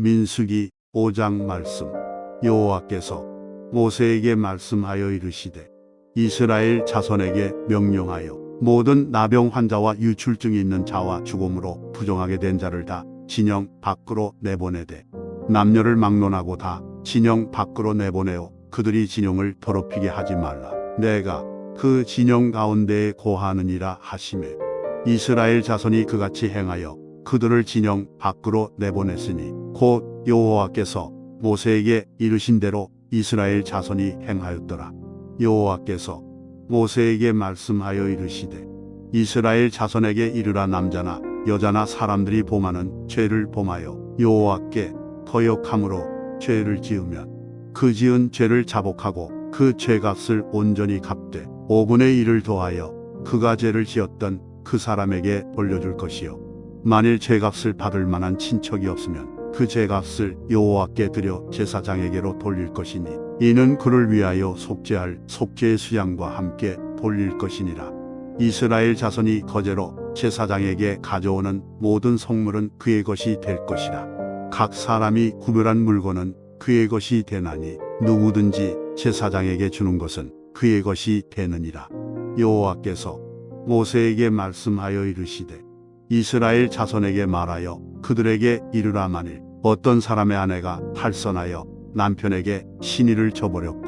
민수기 5장 말씀. 여호와께서 모세에게 말씀하여 이르시되 이스라엘 자손에게 명령하여 모든 나병 환자와 유출증이 있는 자와 죽음으로 부정하게 된 자를 다 진영 밖으로 내보내되 남녀를 막론하고 다 진영 밖으로 내보내어 그들이 진영을 더럽히게 하지 말라. 내가 그 진영 가운데에 고하느니라 하시매 이스라엘 자손이 그같이 행하여 그들을 진영 밖으로 내보냈으니 곧 여호와께서 모세에게 이르신 대로 이스라엘 자손이 행하였더라. 여호와께서 모세에게 말씀하여 이르시되 이스라엘 자손에게 이르라. 남자나 여자나 사람들이 범하는 죄를 범하여 여호와께 거역함으로 죄를 지으면 그 지은 죄를 자복하고 그 죄값을 온전히 갚되 5분의 1을 더하여 그가 죄를 지었던 그 사람에게 돌려줄 것이요 만일 죄값을 받을 만한 친척이 없으면 그 죄값을 여호와께 드려 제사장에게로 돌릴 것이니 이는 그를 위하여 속죄할 속죄의 수양과 함께 돌릴 것이니라. 이스라엘 자손이 거제로 제사장에게 가져오는 모든 성물은 그의 것이 될 것이라. 각 사람이 구별한 물건은 그의 것이 되나니 누구든지 제사장에게 주는 것은 그의 것이 되느니라. 여호와께서 모세에게 말씀하여 이르시되 이스라엘 자손에게 말하여 그들에게 이르라. 만일 어떤 사람의 아내가 탈선하여 남편에게 신의를 저버렸고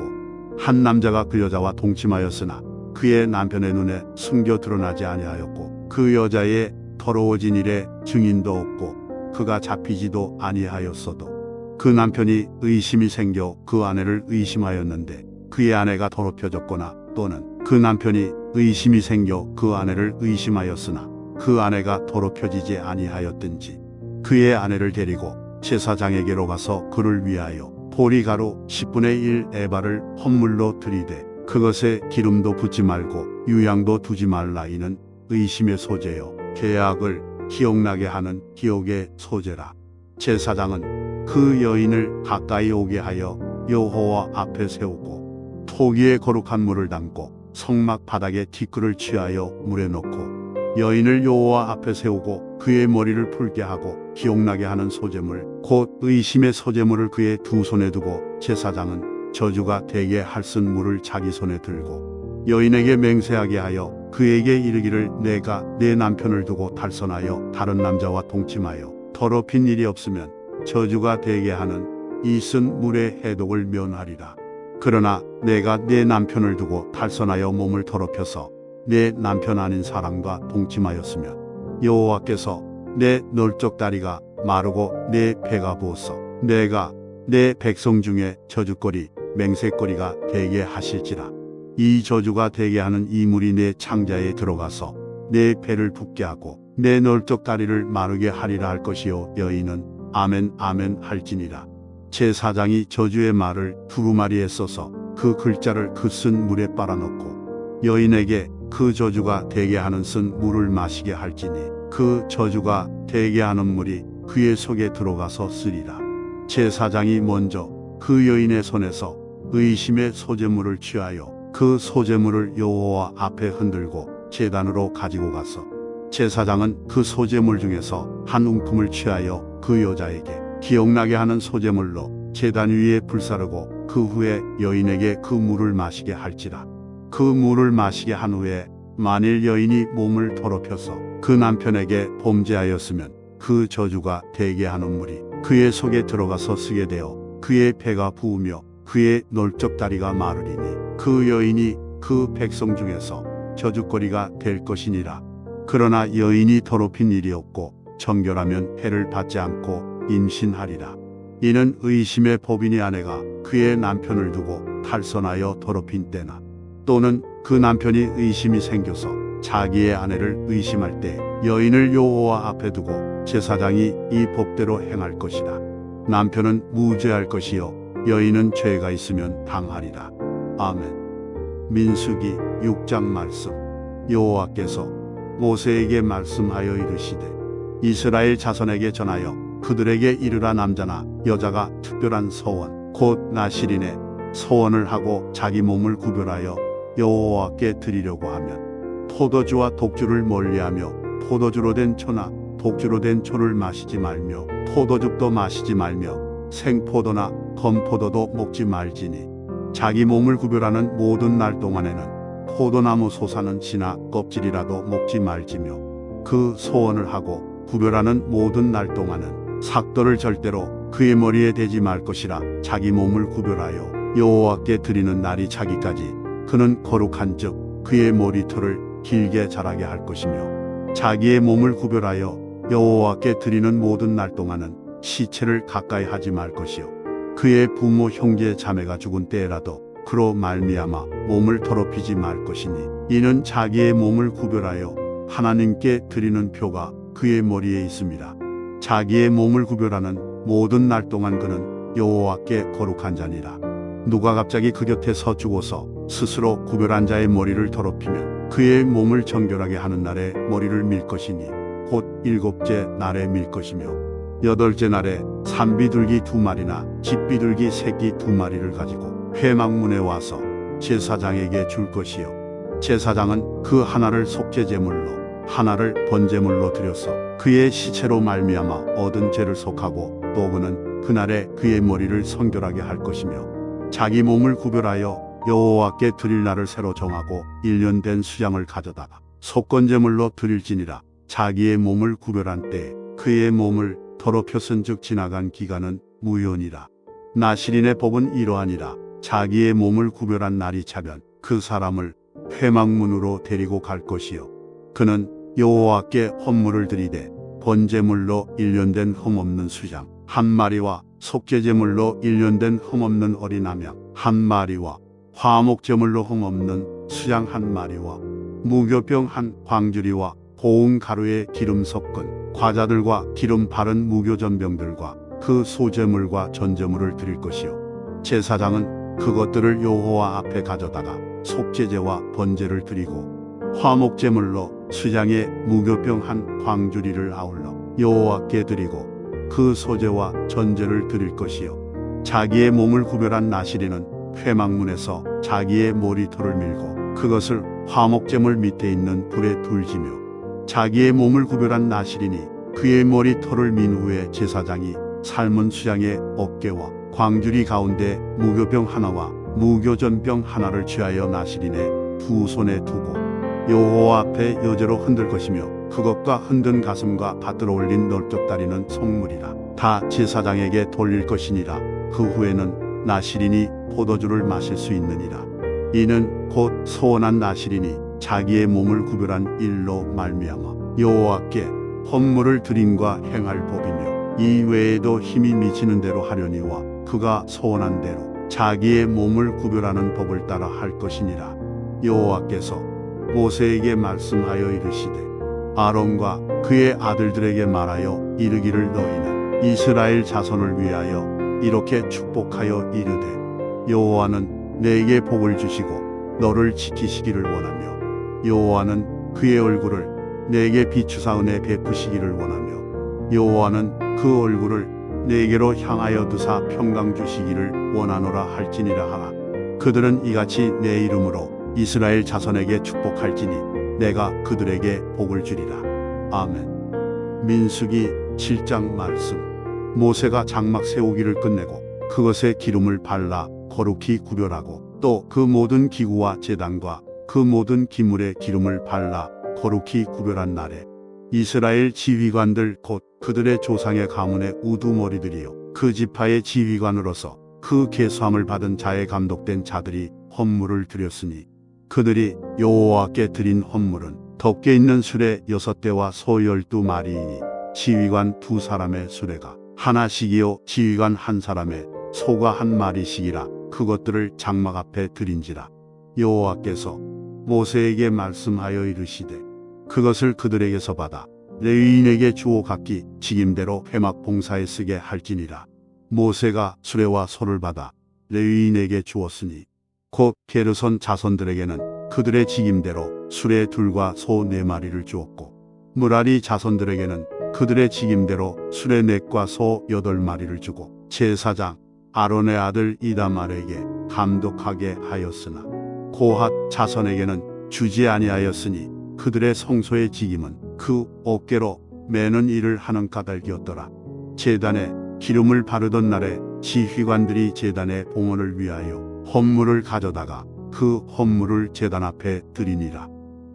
한 남자가 그 여자와 동침하였으나 그의 남편의 눈에 숨겨 드러나지 아니하였고 그 여자의 더러워진 일에 증인도 없고 그가 잡히지도 아니하였어도 그 남편이 의심이 생겨 그 아내를 의심하였는데 그의 아내가 더럽혀졌거나 또는 그 남편이 의심이 생겨 그 아내를 의심하였으나 그 아내가 더럽혀지지 아니하였든지 그의 아내를 데리고 제사장에게로 가서 그를 위하여 보리가루 10분의 1 에바를 헌물로 드리되 그것에 기름도 붓지 말고 유향도 두지 말라. 이는 의심의 소재요 계약을 기억나게 하는 기억의 소재라. 제사장은 그 여인을 가까이 오게 하여 여호와 앞에 세우고 토기에 거룩한 물을 담고 성막 바닥에 티끌을 취하여 물에 넣고 여인을 여호와 앞에 세우고 그의 머리를 풀게 하고 기억나게 하는 소재물 곧 의심의 소재물을 그의 두 손에 두고 제사장은 저주가 되게 할 쓴 물을 자기 손에 들고 여인에게 맹세하게 하여 그에게 이르기를 내가 내 남편을 두고 탈선하여 다른 남자와 동침하여 더럽힌 일이 없으면 저주가 되게 하는 이 쓴 물의 해독을 면하리라. 그러나 내가 내 남편을 두고 탈선하여 몸을 더럽혀서 내 남편 아닌 사람과 동침하였으면 여호와께서 내 널쩍다리가 마르고 내 배가 부어서 내가 내 백성 중에 저주거리 맹세거리가 되게 하실지라. 이 저주가 되게 하는 이 물이 내 창자에 들어가서 내 배를 붓게 하고 내 널쩍다리를 마르게 하리라 할 것이요 여인은 아멘 아멘 할지니라. 제사장이 저주의 말을 두루마리에 써서 그 글자를 그 쓴 물에 빨아넣고 여인에게 그 저주가 되게 하는 쓴 물을 마시게 할지니 그 저주가 되게 하는 물이 그의 속에 들어가서 쓰리라. 제사장이 먼저 그 여인의 손에서 의심의 소재물을 취하여 그 소재물을 여호와 앞에 흔들고 제단으로 가지고 가서 제사장은 그 소재물 중에서 한 움큼을 취하여 그 여자에게 기억나게 하는 소재물로 제단 위에 불사르고 그 후에 여인에게 그 물을 마시게 할지라. 그 물을 마시게 한 후에 만일 여인이 몸을 더럽혀서 그 남편에게 범죄하였으면 그 저주가 되게 하는 물이 그의 속에 들어가서 쓰게 되어 그의 배가 부으며 그의 널쩍다리가 마르리니 그 여인이 그 백성 중에서 저주거리가 될 것이니라. 그러나 여인이 더럽힌 일이 없고 정결하면 해를 받지 않고 임신하리라. 이는 의심의 법인이 아내가 그의 남편을 두고 탈선하여 더럽힌 때나 또는 그 남편이 의심이 생겨서 자기의 아내를 의심할 때 여인을 여호와 앞에 두고 제사장이 이 법대로 행할 것이다. 남편은 무죄할 것이요 여인은 죄가 있으면 당하리라. 아멘. 민수기 6장 말씀. 여호와께서 모세에게 말씀하여 이르시되 이스라엘 자손에게 전하여 그들에게 이르라. 남자나 여자가 특별한 서원 곧 나실인의 서원을 하고 자기 몸을 구별하여 여호와께 드리려고 하면 포도주와 독주를 멀리하며 포도주로 된 초나 독주로 된 초를 마시지 말며 포도즙도 마시지 말며 생포도나 건포도도 먹지 말지니 자기 몸을 구별하는 모든 날 동안에는 포도나무 솟아는 씨나 껍질이라도 먹지 말지며 그 소원을 하고 구별하는 모든 날 동안은 삭도를 절대로 그의 머리에 대지 말 것이라. 자기 몸을 구별하여 여호와께 드리는 날이 차기까지 그는 거룩한즉 그의 머리털을 길게 자라게 할 것이며 자기의 몸을 구별하여 여호와께 드리는 모든 날 동안은 시체를 가까이 하지 말 것이요 그의 부모 형제 자매가 죽은 때라도 그로 말미암아 몸을 더럽히지 말 것이니 이는 자기의 몸을 구별하여 하나님께 드리는 표가 그의 머리에 있습니다. 자기의 몸을 구별하는 모든 날 동안 그는 여호와께 거룩한 자니라. 누가 갑자기 그 곁에 서 죽어서 스스로 구별한 자의 머리를 더럽히면 그의 몸을 정결하게 하는 날에 머리를 밀 것이니 곧 7째 날에 밀 것이며 8째 날에 산비둘기 2마리나 집비둘기 새끼 2마리를 가지고 회막문에 와서 제사장에게 줄 것이요 제사장은 그 하나를 속죄제물로 하나를 번제물로 드려서 그의 시체로 말미암아 얻은 죄를 속하고 또 그는 그날에 그의 머리를 성결하게 할 것이며 자기 몸을 구별하여 여호와께 드릴 날을 새로 정하고 1년 된 수양을 가져다가 속건제물로 드릴지니라. 자기의 몸을 구별한 때에 그의 몸을 더럽혔은즉 지나간 기간은 무효니라. 나실인의 법은 이러하니라. 자기의 몸을 구별한 날이 차면 그 사람을 회막문으로 데리고 갈 것이요 그는 여호와께 헌물을 드리되 번제물로 1년 된 흠없는 수양 1마리와 속죄제물로 1년 된 흠없는 어린 암양 1마리와 화목제물로 흠없는 수양 1마리와 무교병 1 광주리와 고운 가루에 기름 섞은 과자들과 기름 바른 무교전병들과 그 소제물과 전제물을 드릴 것이요 제사장은 그것들을 여호와 앞에 가져다가 속죄제와 번제를 드리고 화목제물로 수양의 무교병 1 광주리를 아울러 여호와께 드리고 그 소제와 전제를 드릴 것이요 자기의 몸을 구별한 나실인은 회막문에서 자기의 머리털을 밀고 그것을 화목제물 밑에 있는 불에 둘지며 자기의 몸을 구별한 나실인이 그의 머리털을 민 후에 제사장이 삶은 수양의 어깨와 광주리 가운데 무교병 하나와 무교전병 하나를 취하여 나실인의 두 손에 두고 여호와 앞에 여제로 흔들 것이며 그것과 흔든 가슴과 받들어 올린 넓적다리는 성물이라. 다 제사장에게 돌릴 것이니라. 그 후에는 나실인이 포도주를 마실 수 있느니라. 이는 곧 소원한 나실인이 자기의 몸을 구별한 일로 말미암아 여호와께 헌물을 드림과 행할 법이며 이 외에도 힘이 미치는 대로 하려니와 그가 소원한 대로 자기의 몸을 구별하는 법을 따라 할 것이니라. 여호와께서 모세에게 말씀하여 이르시되 아론과 그의 아들들에게 말하여 이르기를 너희는 이스라엘 자손을 위하여 이렇게 축복하여 이르되 여호와는 내게 복을 주시고 너를 지키시기를 원하며 여호와는 그의 얼굴을 내게 비추사 은혜 베푸시기를 원하며 여호와는 그 얼굴을 내게로 향하여 드사 평강 주시기를 원하노라 할지니라 하라. 그들은 이같이 내 이름으로 이스라엘 자손에게 축복할지니 내가 그들에게 복을 주리라. 아멘. 민수기 7장 말씀. 모세가 장막 세우기를 끝내고 그것에 기름을 발라 거룩히 구별하고 또 그 모든 기구와 제단과 그 모든 기물에 기름을 발라 거룩히 구별한 날에 이스라엘 지휘관들 곧 그들의 조상의 가문의 우두머리들이요 그 지파의 지휘관으로서 그 계수함을 받은 자의 감독된 자들이 헌물을 드렸으니 그들이 여호와께 드린 헌물은 덮개 있는 수레 6대와 소 12마리이니 지휘관 2사람의 수레가 하나씩이요 지휘관 1사람의 소가 1마리씩이라. 그것들을 장막 앞에 드린지라. 여호와께서 모세에게 말씀하여 이르시되 그것을 그들에게서 받아 레위인에게 주어 각기 직임대로 회막 봉사에 쓰게 할지니라. 모세가 수레와 소를 받아 레위인에게 주었으니 곧 게르손 자손들에게는 그들의 직임대로 수레 둘과 소 4마리를 주었고 무라리 자손들에게는 그들의 직임대로 수레 4과 소 8마리를 주고 제사장 아론의 아들 이다말에게 감독하게 하였으나 고핫 자손에게는 주지 아니하였으니 그들의 성소의 직임은 그 어깨로 매는 일을 하는 까닭이었더라. 제단에 기름을 바르던 날에 지휘관들이 제단의 봉헌을 위하여 헌물을 가져다가 그 헌물을 제단 앞에 드리니라.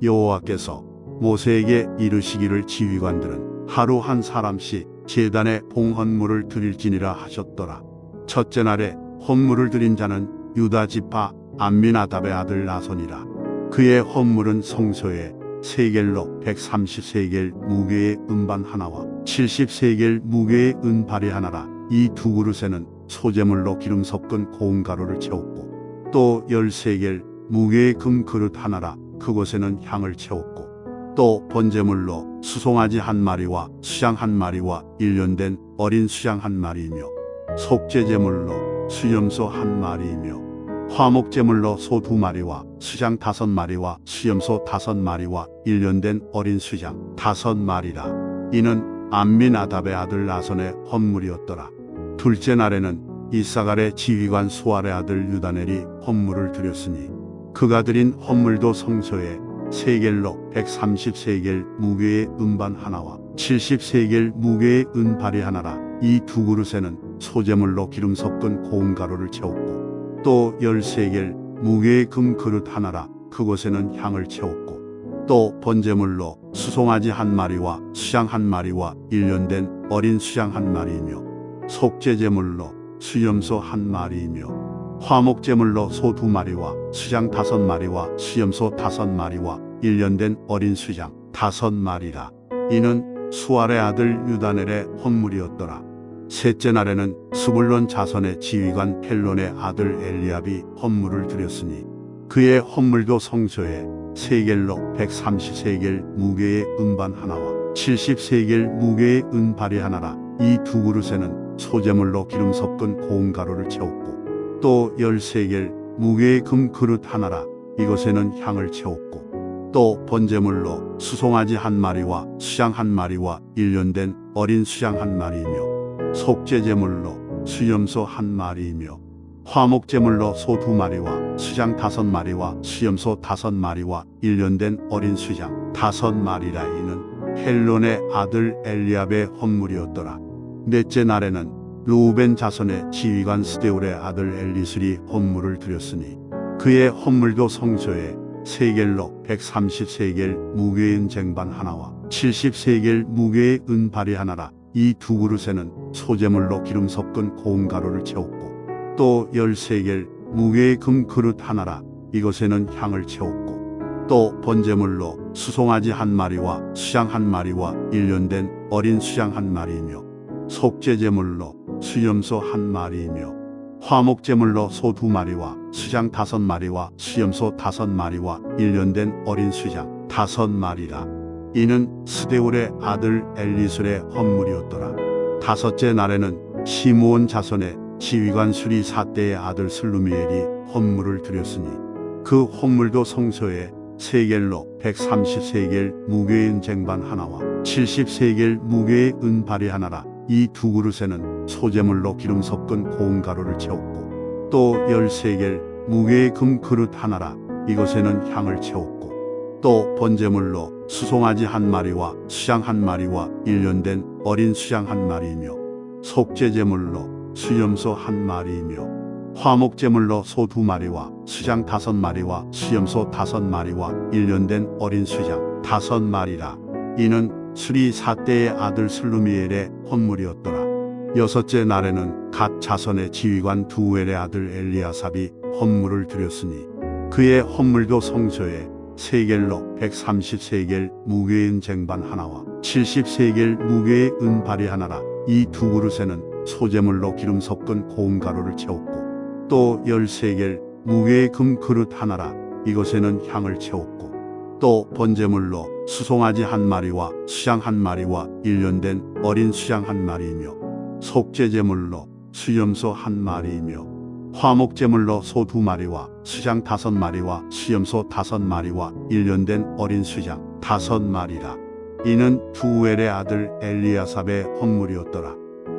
여호와께서 모세에게 이르시기를 지휘관들은 하루 한 사람씩 제단에 봉헌물을 드릴지니라 하셨더라. 첫째 날에 헌물을 드린 자는 유다 지파 암미나답의 아들 나손이라. 그의 헌물은 성소에 세겔로 130세겔 무게의 은반 하나와 70세겔 무게의 은발이 하나라. 이 두 그릇에는 소재물로 기름 섞은 고운 가루를 채웠고 또 10세겔 무게의 금 그릇 하나라. 그곳에는 향을 채웠고 또 번제물로 수송아지 한 마리와 수양 한 마리와 일년된 어린 수양 한 마리이며 속죄제물로 수염소 한 마리이며 화목제물로 소 2마리와 수양 5마리와 수염소 5마리와 일년된 어린 수양 5마리라. 이는 암미나답의 아들 나손의 헌물이었더라. 둘째 날에는 이사갈의 지휘관 수알의 아들 유다넬이 헌물을 드렸으니 그가 드린 헌물도 성소에 세겔로 130세겔 무게의 은반 하나와 70세겔 무게의 은발이 하나라. 이 두 그릇에는 소재물로 기름 섞은 고운 가루를 채웠고 또 10세겔 무게의 금 그릇 하나라. 그곳에는 향을 채웠고 또 번제물로 수송아지 한 마리와 수양 한 마리와 일년된 어린 수양 한 마리이며 속죄제물로 수염소 한 마리이며 화목제물로 소 2마리와 수양 5마리와 수염소 5마리와 일년된 어린 수양 5마리라. 이는 수알의 아들 유다넬의 헌물이었더라. 셋째 날에는 스불론 자손의 지휘관 헬론의 아들 엘리압이 헌물을 드렸으니 그의 헌물도 성소에 세겔로 130세겔 무게의 은반 하나와 70세겔 무게의 은발이 하나라. 이 두 그릇에는 소재물로 기름 섞은 고운 가루를 채웠고 또 10세겔 무게의 금 그릇 하나라. 이것에는 향을 채웠고 또 번제물로 수송아지 한 마리와 수양 한 마리와 일년된 어린 수양 한 마리이며 속죄제물로 수염소 한 마리이며 화목제물로 소 2마리와 수양 5마리와 수염소 5마리와 일년된 어린 수양 5마리라. 이는 헬론의 아들 엘리압의 헌물이었더라. 넷째 날에는 르우벤 자손의 지휘관 스데울의 아들 엘리술이 헌물을 드렸으니 그의 헌물도 성소에 세겔로 130세겔 무게의 은쟁반 하나와 70세겔 무게의 은발이 하나라. 이 두 그릇에는 소재물로 기름 섞은 고운 가루를 채웠고 또 10세겔 무게의 금 그릇 하나라. 이것에는 향을 채웠고 또 번제물로 수송아지 한 마리와 수양 한 마리와 일년된 어린 수양 한 마리이며 속죄제물로 수염소 한 마리이며 화목제물로 소 2마리와 수양 5마리와 수염소 5마리와 일년된 어린 수양 5마리라. 이는 스데울의 아들 엘리술의 헌물이었더라. 다섯째 날에는 시므온 자손의 지휘관 수리 사대의 아들 슬루미엘이 헌물을 드렸으니 그 헌물도 성소에 세겔로 130세겔 무게의 은쟁반 하나와 70세겔 무게의 은발이 하나라. 이 두 그릇에는 소재물로 기름 섞은 고운 가루를 채웠고 또 10세겔 무게의 금 그릇 하나라. 이것에는 향을 채웠고 또 번제물로 수송아지 한 마리와 수양 한 마리와 일년된 어린 수양 한 마리이며 속죄제물로 수염소 한 마리이며 화목제물로 소 2마리와 수양 5마리와 수염소 5마리와 일년된 어린 수양 5마리라. 이는 수리 사대의 아들 슬루미엘의 헌물이었더라. 여섯째 날에는 갓 자손의 지휘관 두엘의 아들 엘리아삽이 헌물을 드렸으니 그의 헌물도 성소에 세겔로 130세겔 무게의 은쟁반 하나와 70세겔 무게의 은발이 하나라. 이 두 그릇에는 소재물로 기름 섞은 고운 가루를 채웠고 또 10세겔 무게의 금 그릇 하나라. 이것에는 향을 채웠고 또 번제물로 수송아지 한 마리와 수양 한 마리와 일년된 어린 수양 한 마리이며 속죄제물로 수염소 한 마리이며 화목제물로 소 2마리와 수양 5마리와 수염소 5마리와 일년된 어린 수양 5마리라. 이는 두엘의 아들 엘리아삽의 헌물이었더라.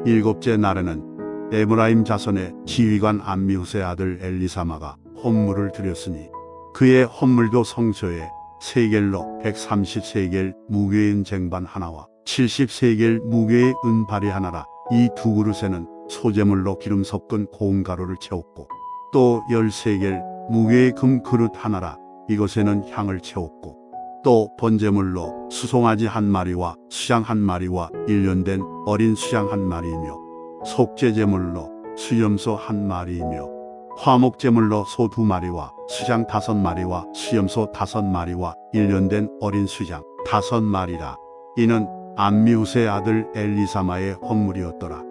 일곱째 날에는 에브라임 자손의 지휘관 암미후스의 아들 엘리사마가 헌물을 드렸으니 그의 헌물도 성소에 세겔로 130세겔 무게의 은쟁반 하나와 70세겔 무게의 은발이 하나라. 이 두 그릇에는 소재물로 기름 섞은 고운 가루를 채웠고 또 13겔 무게의 금 그릇 하나라 이것에는 향을 채웠고 또 번제물로 수송아지 한 마리와 수양 한 마리와 일년된 어린 수양 한 마리이며 속죄제물로 수염소 한 마리이며 화목제물로 소 2마리와 수양 5마리와 수염소 5마리와 일년된 어린 수양 5마리라. 이는 암미우스의 아들 엘리사마의 헌물이었더라.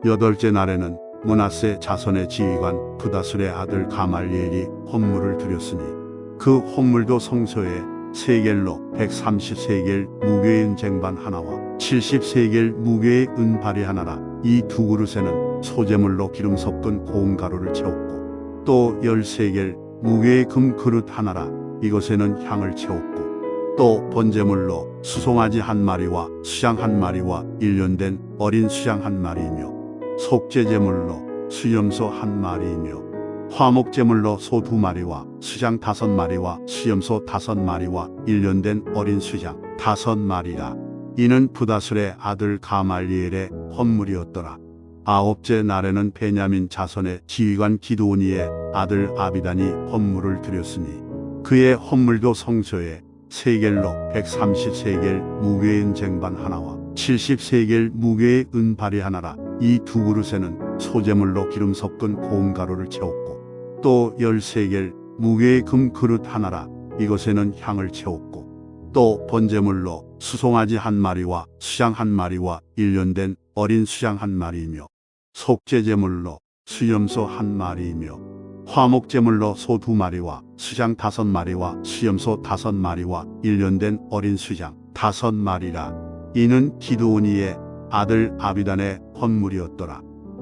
8째 날에는 므낫세 자손의 지휘관 부다술의 아들 가말리엘이 헌물을 드렸으니 그 헌물도 성소에 세겔로 130세겔 무게의 쟁반 하나와 70세겔 무게의 은발이 하나라. 이 두 그릇에는 소재물로 기름 섞은 고운 가루를 채웠고 또 13겔 무게의 금 그릇 하나라. 이것에는 향을 채웠고 또 번제물로 수송아지 한 마리와 수양 한 마리와 일년된 어린 수양 한 마리이며 속죄제물로 수염소 한 마리이며 화목제물로 소 2마리와 수양 5마리와 수염소 5마리와 일년된 어린 수양 5마리라. 이는 부다술의 아들 가말리엘의 헌물이었더라. 9째 날에는 베냐민 자손의 지휘관 기드오니의 아들 아비단이 헌물을 드렸으니 그의 헌물도 성소에 세겔로 130세겔 무게의 쟁반 하나와 70세겔 무게의 은발이 하나라. 이 두 그릇에는 소재물로 기름 섞은 고운 가루를 채웠고 또 13겔 무게의 금 그릇 하나라. 이것에는 향을 채웠고 또 번제물로 수송아지 한 마리와 수양 한 마리와 일년된 어린 수양 한 마리이며 속죄제물로 수염소 한 마리이며 화목제물로 소 2마리와 수양 5마리와 수염소 5마리와 일년된 어린 수양 5마리라. 이는 기드오니의 아들 아비단의 헌물이었더라.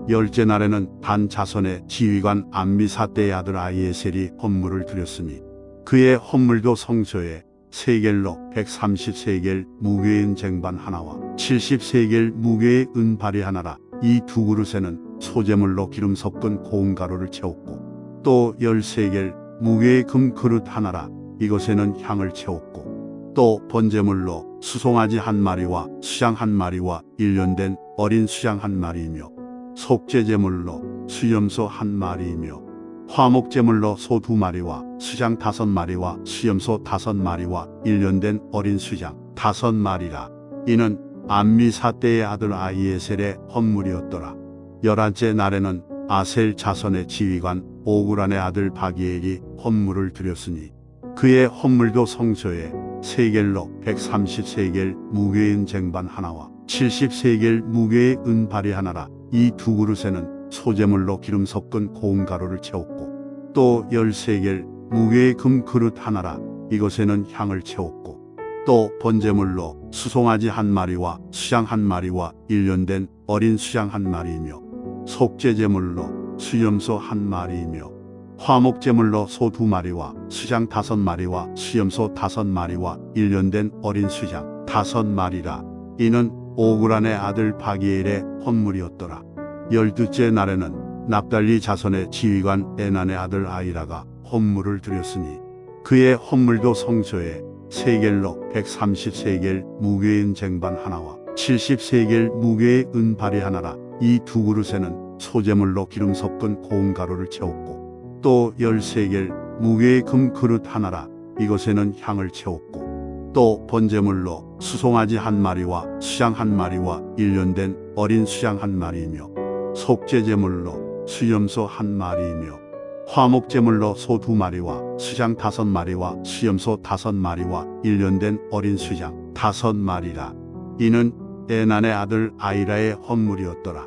10째 날에는 단 자손의 지휘관 암미사대의 아들 아이에셀이 헌물을 드렸으니 그의 헌물도 성소에 세겔로 130세겔 무게의 쟁반 하나와 70세겔 무게의 은발이 하나라. 이 두 그릇에는 소재물로 기름 섞은 고운 가루를 채웠고 또 13겔 무게의 금 그릇 하나라. 이것에는 향을 채웠고 또 번제물로 수송아지 한 마리와 수양 한 마리와 일년된 어린 수양 한 마리이며 속죄제물로 수염소 한 마리이며 화목제물로 소 2마리와 수양 5마리와 수염소 5마리와 일년된 어린 수양 5마리라. 이는 암미사대의 아들 아이에셀의 헌물이었더라. 11째 날에는 아셀 자손의 지휘관 오그란의 아들 바기엘이 헌물을 드렸으니 그의 헌물도 성소에 세겔로 130세겔 무게의 쟁반 하나와 70세겔 무게의 은발이 하나라. 이 두 그릇에는 소재물로 기름 섞은 고운 가루를 채웠고 또 13겔 무게의 금 그릇 하나라. 이것에는 향을 채웠고 또 번제물로 수송아지 한 마리와 수양 한 마리와 일년된 어린 수양 한 마리이며 속죄제물로 수염소 한 마리이며 화목제물로 소 2마리와 수양 5마리와 수염소 5마리와 일년된 어린 수양 5마리라. 이는 오그란의 아들 바기엘의 헌물이었더라. 12째 날에는 납달리 자손의 지휘관 에난의 아들 아이라가 헌물을 드렸으니 그의 헌물도 성소에 세겔로 130세겔 무게의 쟁반 하나와 70세겔 무게의 은발이 하나라. 이 두 그릇에는 소재물로 기름 섞은 고운 가루를 채웠고 또 13겔 무게의 금 그릇 하나라. 이것에는 향을 채웠고 또 번제물로 수송아지 한 마리와 수양 한 마리와 일년된 어린 수양 한 마리이며 속죄제물로 수염소 한 마리이며 화목제물로 소 2마리와 수양 5마리와 수염소 5마리와 일년된 어린 수양 5마리라. 이는 에난의 아들 아이라의 헌물이었더라.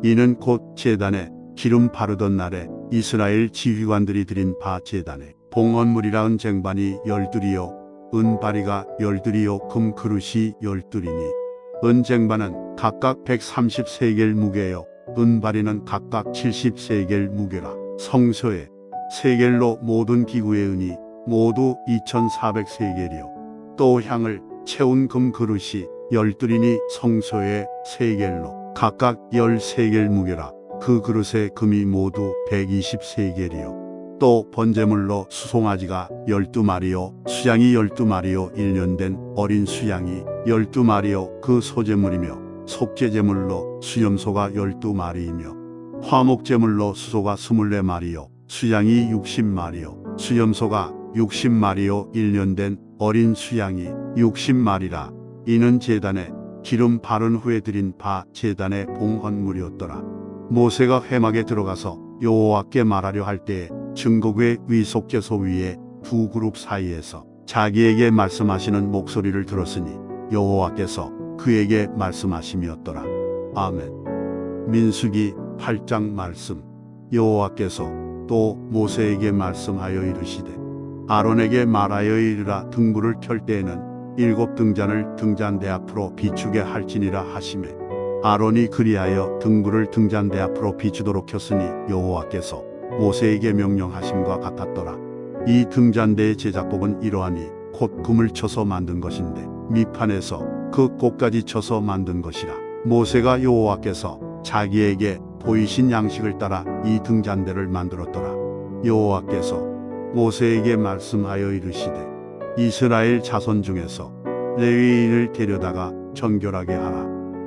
이는 곧 제단에 기름 바르던 날에 이스라엘 지휘관들이 드린 바 제단에 봉헌물이라은 쟁반이 12이요 은바리가 12이요 금 그릇이 12이니 은쟁반은 각각 130세겔 무게요 은바리는 각각 70세겔 무게라. 성소에 세겔로 모든 기구의 은이 모두 2400세겔이요 또 향을 채운 금 그릇이 12이니 성소에 세겔로 각각 10세겔 무게라. 그 그릇의 금이 모두 120세겔이요 또 번제물로 수송아지가 12마리요 수양이 12마리요 일년된 어린 수양이 12마리요 그 소재물이며 속죄제물로 수염소가 12마리이며 화목제물로 수소가 24마리요 수양이 60마리요 수염소가 60마리요 1년 된 어린 수양이 60마리라. 이는 제단에 기름 바른 후에 드린 바 제단의 봉헌물이었더라. 모세가 회막에 들어가서 여호와께 말하려 할 때에 증거궤 위 속죄소 위에 두 그룹 사이에서 자기에게 말씀하시는 목소리를 들었으니 여호와께서 그에게 말씀하심이었더라. 아멘. 민수기 8장 말씀. 여호와께서 또 모세에게 말씀하여 이르시되 아론에게 말하여 이르라. 등불을 켤 때에는 7 등잔을 등잔대 앞으로 비추게 할지니라 하시매 아론이 그리하여 등불을 등잔대 앞으로 비추도록 켰으니 여호와께서 모세에게 명령하심과 같았더라. 이 등잔대의 제작법은 이러하니 곧 금을 쳐서 만든 것인데 밑판에서 그 꽃까지 쳐서 만든 것이라. 모세가 여호와께서 자기에게 보이신 양식을 따라 이 등잔대를 만들었더라. 여호와께서 모세에게 말씀하여 이르시되 이스라엘 자손 중에서 레위인을 데려다가 정결하게 하라.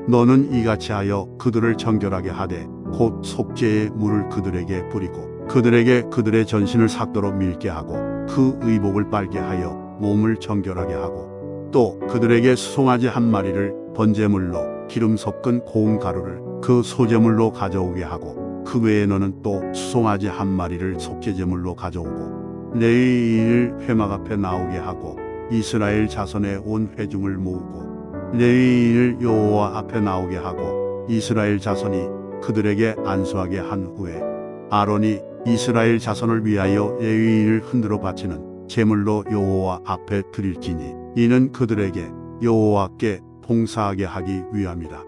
너는 이같이 하여 그들을 정결하게 하되 곧 속죄의 물을 그들에게 뿌리고 그들에게 그들의 전신을 삭도로 밀게 하고 그 의복을 빨게 하여 몸을 정결하게 하고 또 그들에게 수송아지 1마리를 번제물로 기름 섞은 고운 가루를 그 소제물로 가져오게 하고 그 외에 너는 또 수송아지 1마리를 속죄제물로 가져오고 레위인을 회막 앞에 나오게 하고 이스라엘 자손의 온 회중을 모으고 레위인을 여호와 앞에 나오게 하고 이스라엘 자손이 그들에게 안수하게 한 후에 아론이 이스라엘 자손을 위하여 레위인을 흔들어 바치는 제물로 여호와 앞에 드릴지니 이는 그들에게 여호와께 봉사하게 하기 위함이라.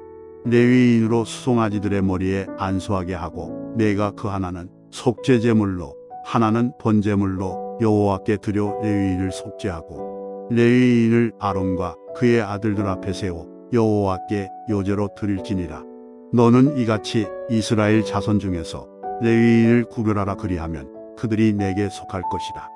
레위인으로 수송아지들의 머리에 안수하게 하고 내가 그 하나는 속죄제물로 하나는 번제물로 여호와께 드려 레위인을 속죄하고 레위인을 아론과 그의 아들들 앞에 세워 여호와께 요제로 드릴지니라. 너는 이같이 이스라엘 자손 중에서 레위인을 구별하라. 그리하면 그들이 내게 속할 것이다.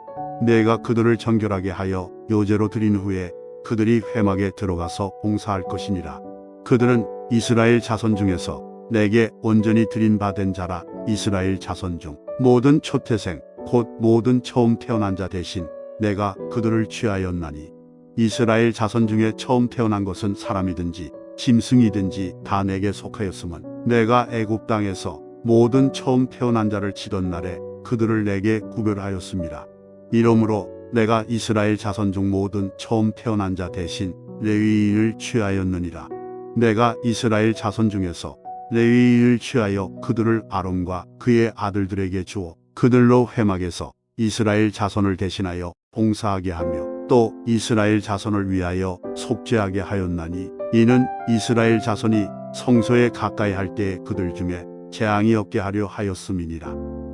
내가 그들을 정결하게 하여 요제로 드린 후에 그들이 회막에 들어가서 봉사할 것이니라. 그들은 이스라엘 자손 중에서 내게 온전히 드린 바 된 자라. 이스라엘 자손 중 모든 초태생 곧 모든 처음 태어난 자 대신 내가 그들을 취하였나니 이스라엘 자손 중에 처음 태어난 것은 사람이든지 짐승이든지 다 내게 속하였음은 내가 애굽 땅에서 모든 처음 태어난 자를 치던 날에 그들을 내게 구별하였습니다. 이러므로 내가 이스라엘 자손 중 모든 처음 태어난 자 대신 레위인을 취하였느니라. 내가 이스라엘 자손 중에서 레위인을 취하여 그들을 아론과 그의 아들들에게 주어 그들로 회막에서 이스라엘 자손을 대신하여 봉사하게 하며 또 이스라엘 자손을 위하여 속죄하게 하였나니 이는 이스라엘 자손이 성소에 가까이 할 때에 그들 중에 재앙이 없게 하려 하였음이니라.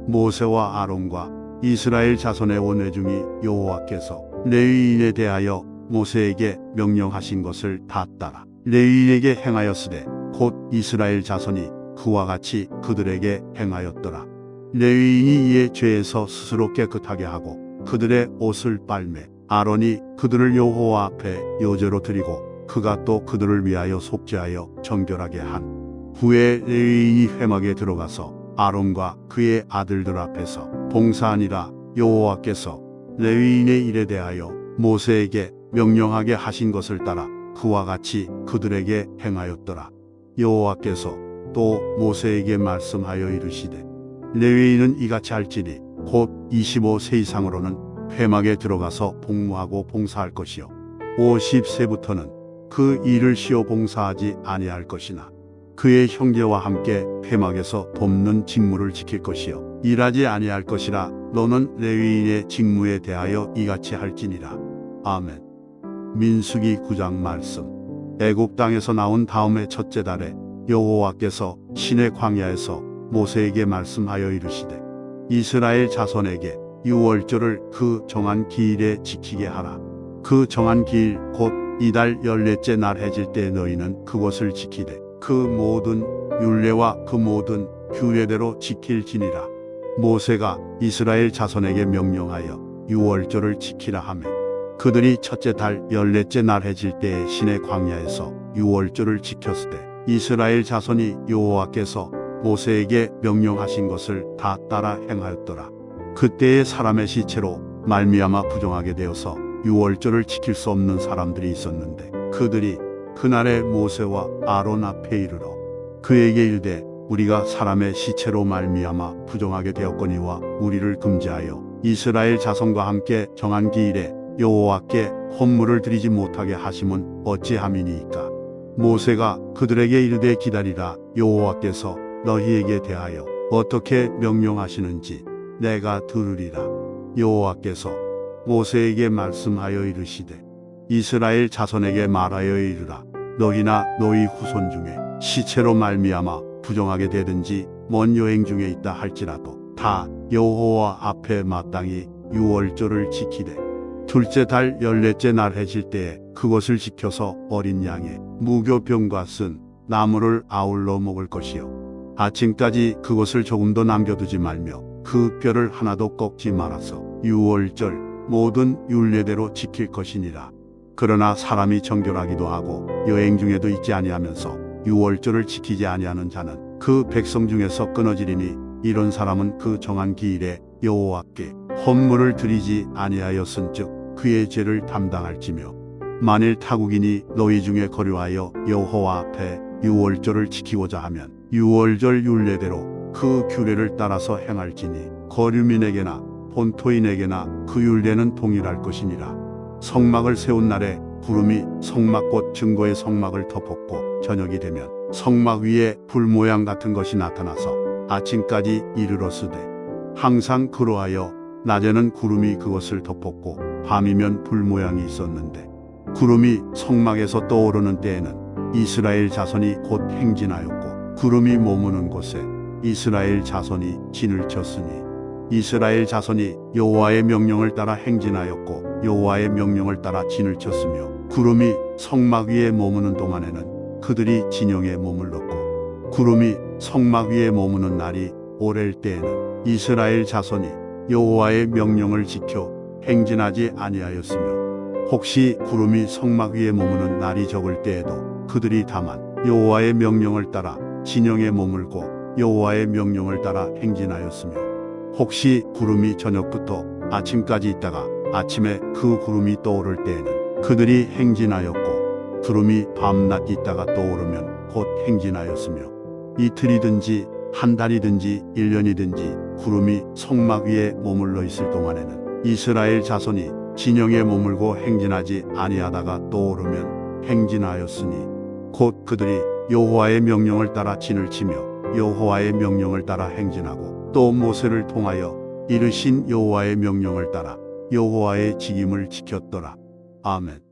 모세와 아론과 이스라엘 자손의 온 회중이 여호와께서 레위인에 대하여 모세에게 명령하신 것을 다 따라 레위인에게 행하였으되 곧 이스라엘 자손이 그와 같이 그들에게 행하였더라. 레위인이 이에 죄에서 스스로 깨끗하게 하고 그들의 옷을 빨매 아론이 그들을 여호와 앞에 요제로 드리고 그가 또 그들을 위하여 속죄하여 정결하게 한 후에 레위인이 회막에 들어가서 아론과 그의 아들들 앞에서 봉사하니라. 여호와께서 레위인의 일에 대하여 모세에게 명령하게 하신 것을 따라 그와 같이 그들에게 행하였더라. 여호와께서 또 모세에게 말씀하여 이르시되 레위인은 이같이 할지니 곧 25세 이상으로는 회막에 들어가서 복무하고 봉사할 것이요 50세부터는 그 일을 쉬어 봉사하지 아니할 것이나 그의 형제와 함께 회막에서 돕는 직무를 지킬 것이요 일하지 아니할 것이라. 너는 레위인의 직무에 대하여 이같이 할지니라. 아멘. 민수기 9장 말씀. 애굽 땅에서 나온 다음에 첫째 달에 여호와께서 시내 광야에서 모세에게 말씀하여 이르시되 이스라엘 자손에게 유월절을 그 정한 기일에 지키게 하라. 그 정한 기일 곧 이달 14째 날 해질 때 너희는 그것을 지키되 그 모든 율례와 그 모든 규례대로 지킬지니라. 모세가 이스라엘 자손에게 명령하여 유월절을 지키라 하매 그들이 첫째 달 14째 날 해질 때에 시내 광야에서 유월절을 지켰으되 이스라엘 자손이 여호와께서 모세에게 명령하신 것을 다 따라 행하였더라. 그때의 사람의 시체로 말미암아 부정하게 되어서 유월절을 지킬 수 없는 사람들이 있었는데 그들이 그날에 모세와 아론 앞에 이르러 그에게 이르되 우리가 사람의 시체로 말미암아 부정하게 되었거니와 우리를 금지하여 이스라엘 자손과 함께 정한 기일에 여호와께 헌물을 드리지 못하게 하심은 어찌함이니이까. 모세가 그들에게 이르되 기다리라. 여호와께서 너희에게 대하여 어떻게 명령하시는지 내가 들으리라. 여호와께서 모세에게 말씀하여 이르시되 이스라엘 자손에게 말하여 이르라. 너희나 너희 후손 중에 시체로 말미암아 부정하게 되든지 먼 여행 중에 있다 할지라도 다 여호와 앞에 마땅히 유월절을 지키되 둘째 달 14째 날 해질 때에 그것을 지켜서 어린 양의 무교병과 쓴 나무를 아울러 먹을 것이요 아침까지 그것을 조금도 남겨두지 말며 그 뼈를 하나도 꺾지 말아서 유월절 모든 율례대로 지킬 것이니라. 그러나 사람이 정결하기도 하고 여행 중에도 있지 아니하면서 유월절을 지키지 아니하는 자는 그 백성 중에서 끊어지리니 이런 사람은 그 정한 기일에 여호와께 헌물을 드리지 아니하였은즉 그의 죄를 담당할지며 만일 타국인이 너희 중에 거류하여 여호와 앞에 유월절을 지키고자 하면 유월절 율례대로 그 규례를 따라서 행할지니 거류민에게나 본토인에게나 그 율례는 동일할 것이니라. 성막을 세운 날에 구름이 성막 곧 증거의 성막을 덮었고 저녁이 되면 성막 위에 불 모양 같은 것이 나타나서 아침까지 이르렀으되 항상 그러하여 낮에는 구름이 그것을 덮었고 밤이면 불 모양이 있었는데 구름이 성막에서 떠오르는 때에는 이스라엘 자손이 곧 행진하였고 구름이 머무는 곳에 이스라엘 자손이 진을 쳤으니 이스라엘 자손이 여호와의 명령을 따라 행진하였고 여호와의 명령을 따라 진을 쳤으며 구름이 성막 위에 머무는 동안에는 그들이 진영에 머물렀고 구름이 성막 위에 머무는 날이 오랠 때에는 이스라엘 자손이 여호와의 명령을 지켜 행진하지 아니하였으며 혹시 구름이 성막 위에 머무는 날이 적을 때에도 그들이 다만 여호와의 명령을 따라 진영에 머물고 여호와의 명령을 따라 행진하였으며 혹시 구름이 저녁부터 아침까지 있다가 아침에 그 구름이 떠오를 때에는 그들이 행진하였고 구름이 밤낮 있다가 떠오르면 곧 행진하였으며 이틀이든지 한 달이든지 1년이든지 구름이 성막 위에 머물러 있을 동안에는 이스라엘 자손이 진영에 머물고 행진하지 아니하다가 떠오르면 행진하였으니 곧 그들이 여호와의 명령을 따라 진을 치며 여호와의 명령을 따라 행진하고 또 모세를 통하여 이르신 여호와의 명령을 따라 여호와의 직임을 지켰더라. 아멘.